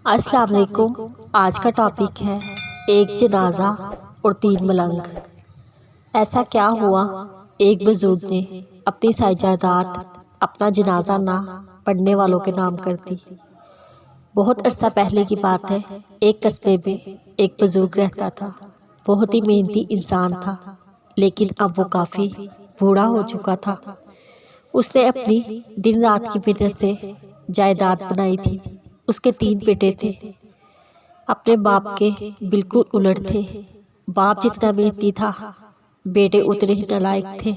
السلام علیکم۔ آج کا ٹاپک ہے ایک جنازہ اور 3 ملنگ۔ ایسا کیا ہوا، ایک بزرگ نے اپنی ساری جائیداد اپنا جنازہ نہ پڑھنے والوں کے نام کر دی۔ بہت عرصہ پہلے کی بات ہے، ایک قصبے میں ایک بزرگ رہتا تھا۔ بہت ہی محنتی انسان تھا، لیکن اب وہ کافی بوڑھا ہو چکا تھا۔ اس نے اپنی دن رات کی محنت سے جائیداد بنائی تھی۔ اس کے 3 بیٹے تھے، اپنے باپ کے بالکل الٹ تھے۔ باپ جتنا محنتی تھا، بیٹے اتنے ہی نالائق تھے۔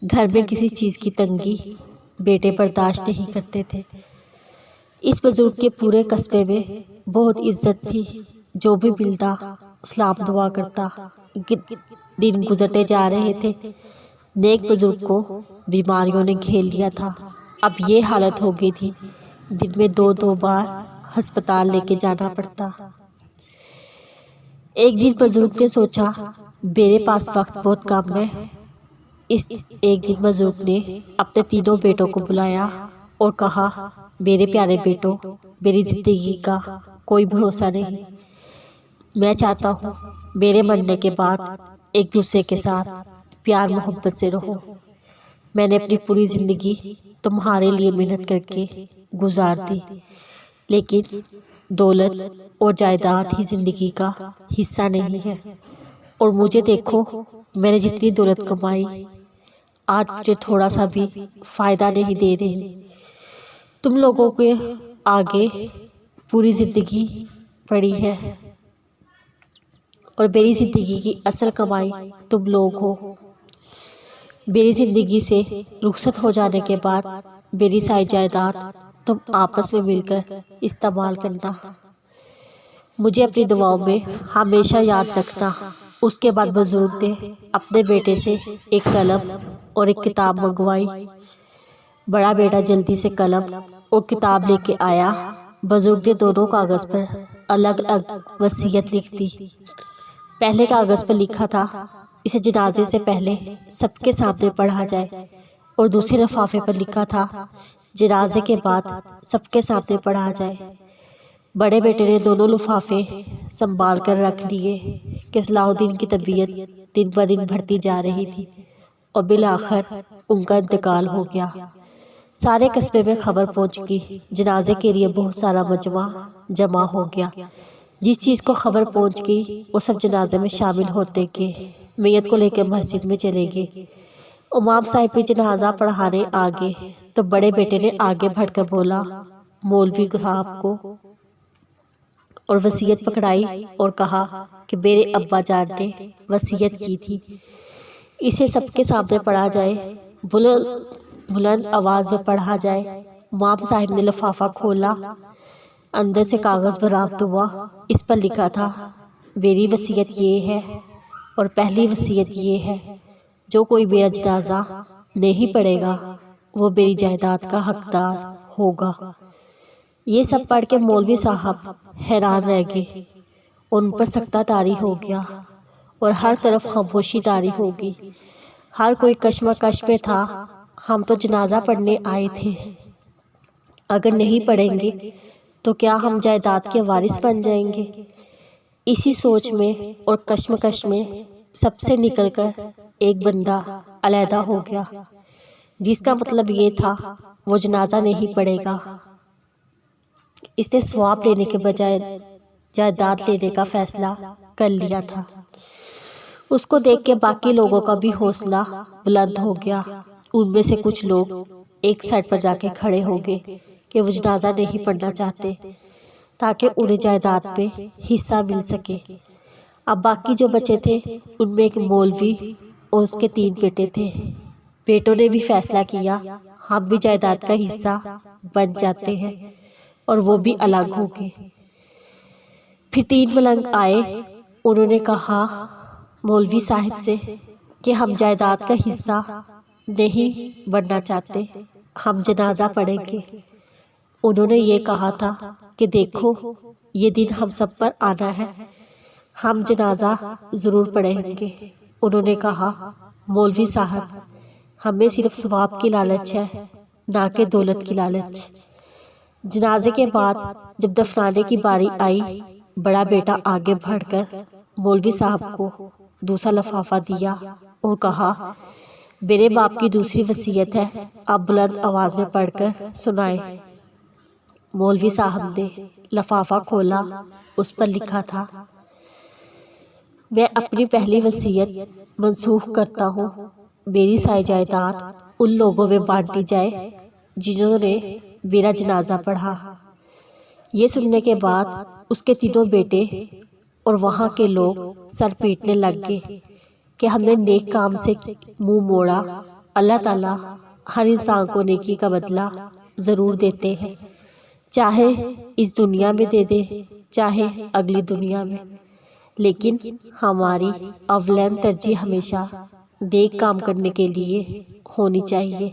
گھر میں کسی چیز کی تنگی بیٹے برداشت نہیں کرتے تھے۔ اس بزرگ کے پورے قصبے میں بہت عزت تھی۔ جو بھی ملتا سلام دعا کرتا۔ دن گزرتے جا رہے تھے، نیک بزرگ کو بیماریوں نے گھیر لیا تھا۔ اب یہ حالت ہو گئی تھی، دن میں 2 بار ہسپتال لے کے جانا پڑتا۔ ایک دن بزرگ نے سوچا، میرے پاس وقت بہت کم ہے۔ ایک دن بزرگ نے اپنے 3 بیٹوں کو بلایا اور کہا، میرے پیارے بیٹوں، میری زندگی کا کوئی بھروسہ نہیں۔ میں چاہتا ہوں میرے مرنے کے بعد ایک دوسرے کے ساتھ پیار محبت سے رہو۔ میں نے اپنی پوری زندگی تمہارے لیے محنت کر کے گزار دی، لیکن دولت اور جائیداد ہی زندگی کا حصہ نہیں ہے۔ اور مجھے دیکھو، میں نے جتنی دولت کمائی آج مجھے تھوڑا سا بھی فائدہ نہیں دے رہی۔ تم لوگوں کے آگے پوری زندگی پڑی ہے، اور میری زندگی کی اصل کمائی تم لوگ ہو۔ میری زندگی سے رخصت ہو جانے کے بعد میری ساری جائیداد تم آپس میں مل کر استعمال کرنا۔ مجھے اپنی دعاؤں میں ہمیشہ یاد رکھنا۔ اس کے بعد بزرگ نے اپنے بیٹے سے ایک قلم اور ایک کتاب منگوائی۔ بڑا بیٹا جلدی سے قلم اور کتاب لے کے آیا۔ بزرگ نے دونوں کاغذ پر الگ الگ وصیت لکھ دی۔ پہلے کاغذ پر لکھا تھا، اسے جنازے سے پہلے سب کے سامنے پڑھا جائے، اور دوسرے لفافے پر لکھا تھا، جنازے کے بعد سب کے سامنے پڑھا جائے۔ بڑے بیٹے نے دونوں لفافے سنبھال کر رکھ لیے کہ صلاح الدین کی طبیعت دن بدن بڑھتی جا رہی تھی، اور بالآخر ان کا انتقال ہو گیا۔ سارے قصبے میں خبر پہنچ گئی، جنازے کے لیے بہت سارا مجمع جمع ہو گیا۔ جس چیز کو خبر پہنچ گئی، وہ سب جنازے میں شامل ہوتے کہ میت کو لے کے مسجد میں چلے گئے۔ امام صاحب بھی جنازہ پڑھانے آگے، تو بڑے بیٹے نے آگے بڑھ کر بولا، مولوی صاحب کو، اور وصیت پکڑائی اور کہا کہ میرے ابا جان نے وصیت کی تھی، اسے سب کے سامنے پڑھا جائے، بلند آواز میں پڑھا جائے۔ امام صاحب نے لفافہ کھولا، اندر سے کاغذ برآمد ہوا۔ اس پر لکھا تھا، میری وصیت یہ ہے، اور پہلی وصیت یہ ہے، جو کوئی میرا جنازہ نہیں پڑھے گا وہ میری جائیداد کا حقدار ہوگا۔ یہ سب پڑھ کے مولوی صاحب حیران رہ گئے، ان پر سکتہ طاری ہو گیا، اور ہر طرف خاموشی طاری ہو گئی۔ ہر کوئی کشمکش میں تھا۔ ہم تو جنازہ پڑھنے آئے تھے، اگر نہیں پڑھیں گے تو کیا ہم جائیداد کے وارث بن جائیں گے؟ اسی سوچ میں اور کشمکش میں سب سے نکل کر ایک بندہ علیحدہ ہو گیا، جس کا مطلب یہ تھا وہ جنازہ نہیں پڑھے گا۔ اس نے ثواب لینے کے بجائے جائیداد لینے کا فیصلہ کر لیا تھا۔ اس کو دیکھ کے باقی لوگوں کا بھی حوصلہ بلند ہو گیا۔ ان میں سے کچھ لوگ ایک سائڈ پر جا کے کھڑے ہو گئے کہ وہ جنازہ نہیں پڑھنا چاہتے، تاکہ انہیں جائیداد پہ حصہ مل سکے۔ اب باقی جو بچے تھے، ان میں ایک مولوی اور اس کے 3 بیٹے تھے۔ بیٹوں نے بھی فیصلہ کیا، ہم بھی جائیداد کا حصہ بن جاتے ہیں، اور وہ بھی الگ ہو گئے۔ پھر 3 ملنگ آئے، انہوں نے کہا مولوی صاحب سے کہ ہم جائیداد کا حصہ نہیں بننا چاہتے، ہم جنازہ پڑھیں گے۔ انہوں نے یہ کہا تھا کہ دیکھو، یہ دن ہم سب پر آنا ہے، ہم جنازہ ضرور پڑھیں گے۔ انہوں نے کہا، مولوی صاحب، ہمیں صرف ثواب کی لالچ ہے، نہ کہ دولت کی لالچ۔ جنازے کے بعد جب دفنانے کی باری آئی، بڑا بیٹا آگے بڑھ کر مولوی صاحب کو دوسرا لفافہ دیا اور کہا، میرے باپ کی دوسری وصیت ہے، آپ بلند آواز میں پڑھ کر سنائیں۔ مولوی صاحب نے لفافہ کھولا، اس پر لکھا تھا، میں اپنی پہلی وصیت منسوخ کرتا ہوں، میری ساری جائیداد ان لوگوں میں بانٹی جائے جنہوں نے میرا جنازہ پڑھا۔ یہ سننے کے بعد اس کے تینوں بیٹے اور وہاں کے لوگ سر پیٹنے لگ گئے کہ ہم نے نیک کام سے منہ موڑا، اللہ تعالیٰ ہر انسان کو نیکی کا بدلہ ضرور دیتے ہیں، چاہے اس دنیا میں دے دے چاہے اگلی دنیا میں، لیکن ہماری اولین ترجیح ہمیشہ نیک کام کرنے کے لیے ہونی چاہیے،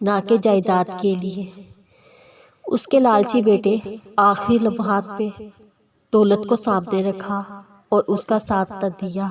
نہ کہ جائیداد کے لیے۔ اس کے لالچی بیٹے آخری لمحات پہ دولت کو سامنے رکھا اور اس کا ساتھ نہ دیا۔